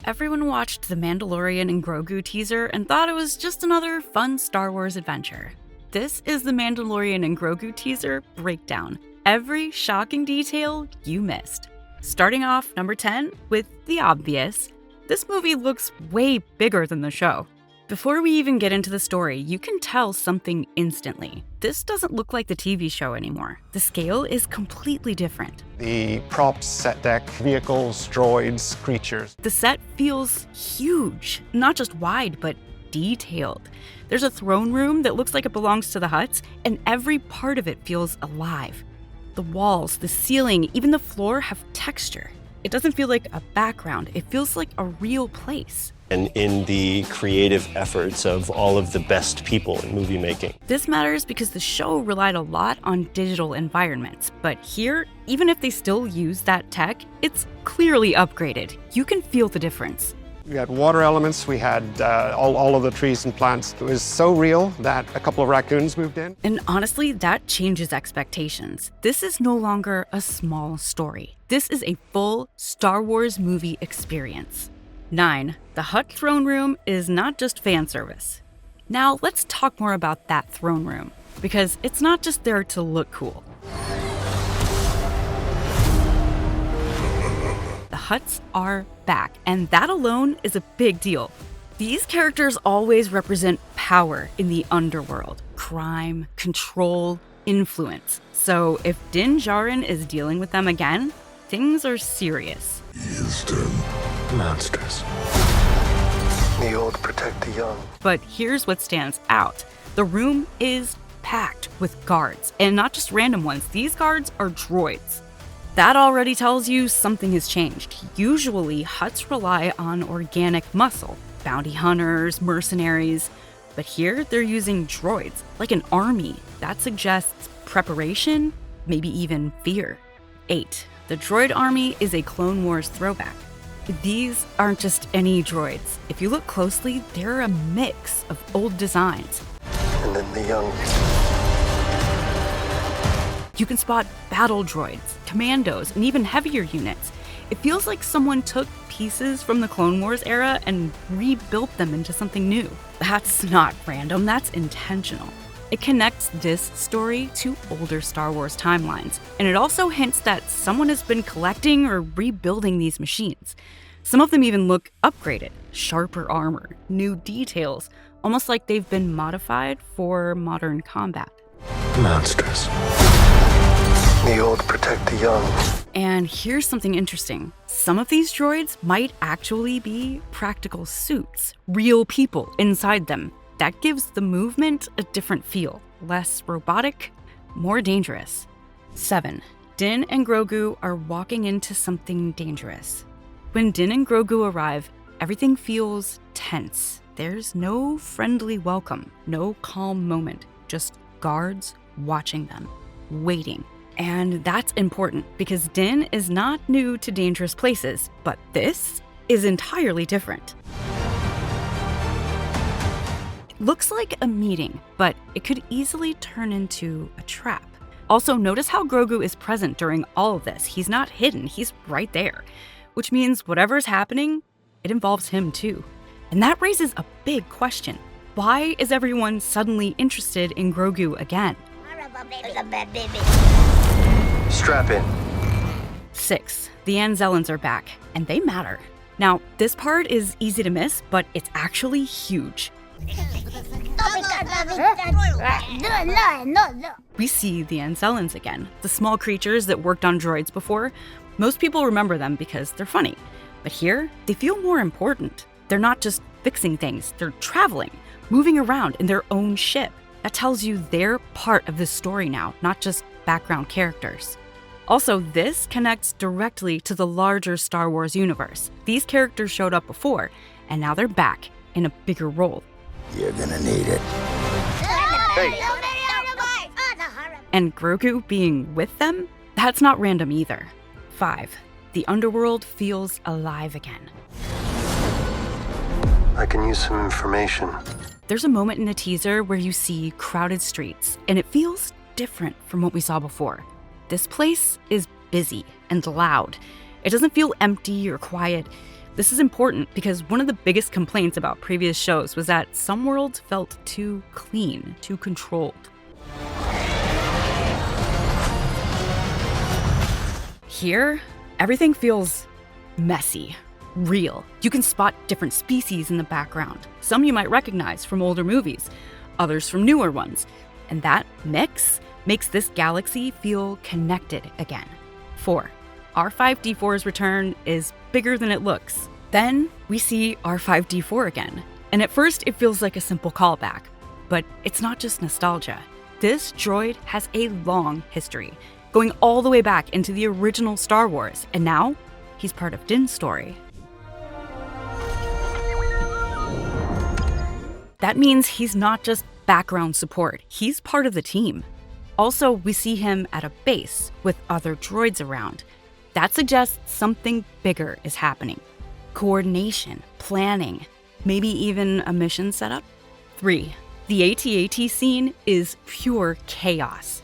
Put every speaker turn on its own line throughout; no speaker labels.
everyone watched the Mandalorian and Grogu teaser and thought it was just another fun Star Wars adventure. This is the Mandalorian and Grogu teaser breakdown. Every shocking detail you missed. Starting off number 10 with the obvious. This movie looks way bigger than the show. Before we even get into the story, you can tell something instantly. This doesn't look like the TV show anymore. The scale is completely different.
The props, set deck, vehicles, droids, creatures.
The set feels huge, not just wide, but detailed. There's a throne room that looks like it belongs to the Hutts, and every part of it feels alive. The walls, the ceiling, even the floor have texture. It doesn't feel like a background, it feels like a real place.
And in the creative efforts of all of the best people in movie making.
This matters because the show relied a lot on digital environments, but here, even if they still use that tech, it's clearly upgraded. You can feel the difference.
We had water elements, we had all of the trees and plants. It was so real that a couple of raccoons moved in.
And honestly, that changes expectations. This is no longer a small story. This is a full Star Wars movie experience. 9. The Hutt throne room is not just fan service. Now, let's talk more about that throne room, because it's not just there to look cool. The Hutts are back, and that alone is a big deal. These characters always represent power in the underworld, crime, control, influence. So if Din Djarin is dealing with them again, things are serious.
Monsters. The old protect the young.
But here's what stands out. The room is packed with guards, and not just random ones. These guards are droids. That already tells you something has changed. Usually, Hutts rely on organic muscle, bounty hunters, mercenaries, but here they're using droids, like an army. That suggests preparation, maybe even fear. 8. The droid army is a Clone Wars throwback. These aren't just any droids. If you look closely, they're a mix of old designs.
And then the young.
You can spot battle droids, commandos, and even heavier units. It feels like someone took pieces from the Clone Wars era and rebuilt them into something new. That's not random, that's intentional. It connects this story to older Star Wars timelines, and it also hints that someone has been collecting or rebuilding these machines. Some of them even look upgraded, sharper armor, new details, almost like they've been modified for modern combat.
Monsters. The old protect the young.
And here's something interesting. Some of these droids might actually be practical suits, real people inside them. That gives the movement a different feel, less robotic, more dangerous. 7. Din and Grogu are walking into something dangerous. When Din and Grogu arrive, everything feels tense. There's no friendly welcome, no calm moment, just guards watching them, waiting. And that's important because Din is not new to dangerous places, but this is entirely different. Looks like a meeting, but it could easily turn into a trap. Also, notice how Grogu is present during all of this. He's not hidden, he's right there. Which means whatever's happening, it involves him too. And that raises a big question. Why is everyone suddenly interested in Grogu again?
Strap in.
6. The Anzellans are back, and they matter. Now, this part is easy to miss, but it's actually huge. We see the Anzellans again, the small creatures that worked on droids before. Most people remember them because they're funny, but here, they feel more important. They're not just fixing things, they're traveling, moving around in their own ship. That tells you they're part of the story now, not just background characters. Also, this connects directly to the larger Star Wars universe. These characters showed up before, and now they're back in a bigger role.
You're gonna need it. Hey.
And Grogu being with them? That's not random either. 5. The underworld feels alive again.
I can use some information.
There's a moment in the teaser where you see crowded streets, and it feels different from what we saw before. This place is busy and loud. It doesn't feel empty or quiet. This is important because one of the biggest complaints about previous shows was that some worlds felt too clean, too controlled. Here, everything feels messy, real. You can spot different species in the background. Some you might recognize from older movies, others from newer ones. And that mix makes this galaxy feel connected again. 4. R5-D4's return is bigger than it looks. Then we see R5-D4 again. And at first it feels like a simple callback. But it's not just nostalgia. This droid has a long history, going all the way back into the original Star Wars, and now he's part of Din's story. That means he's not just background support, he's part of the team. Also, we see him at a base with other droids around. That suggests something bigger is happening. Coordination, planning, maybe even a mission setup. 3. The AT-AT scene is pure chaos.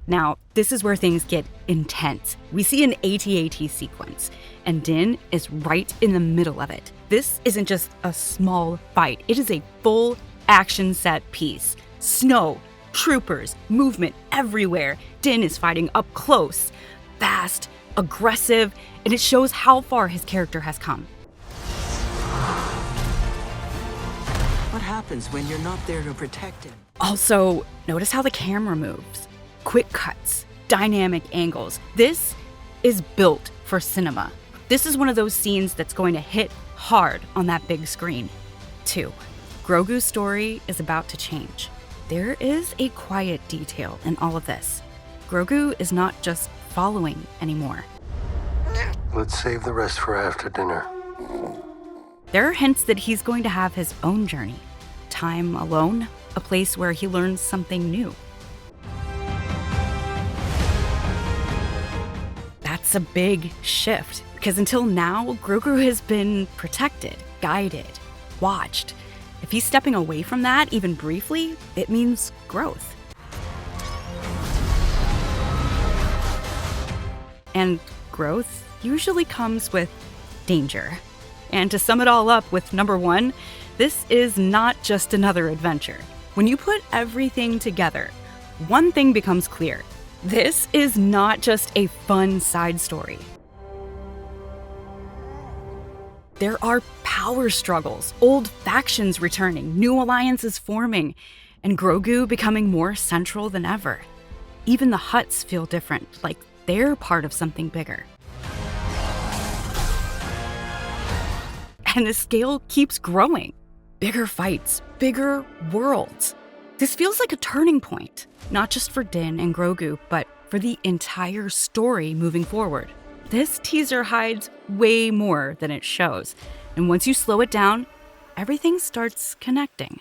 Now, this is where things get intense. We see an AT-AT sequence, and Din is right in the middle of it. This isn't just a small fight, it is a full action set piece. Snow, troopers, movement everywhere. Din is fighting up close, fast, aggressive, and it shows how far his character has come.
What happens when you're not there to protect him?
Also, notice how the camera moves. Quick cuts, dynamic angles. This is built for cinema. This is one of those scenes that's going to hit hard on that big screen. 2. Grogu's story is about to change. There is a quiet detail in all of this. Grogu is not just following anymore.
Let's save the rest for after dinner.
There are hints that he's going to have his own journey. Time alone, a place where he learns something new. That's a big shift, because until now, Grogu has been protected, guided, watched. If he's stepping away from that, even briefly, it means growth. And growth usually comes with danger. And to sum it all up with number 1, this is not just another adventure. When you put everything together, one thing becomes clear. This is not just a fun side story. There are power struggles, old factions returning, new alliances forming, and Grogu becoming more central than ever. Even the Hutts feel different, like they're part of something bigger. And the scale keeps growing. Bigger fights, bigger worlds. This feels like a turning point, not just for Din and Grogu, but for the entire story moving forward. This teaser hides way more than it shows, and once you slow it down, everything starts connecting.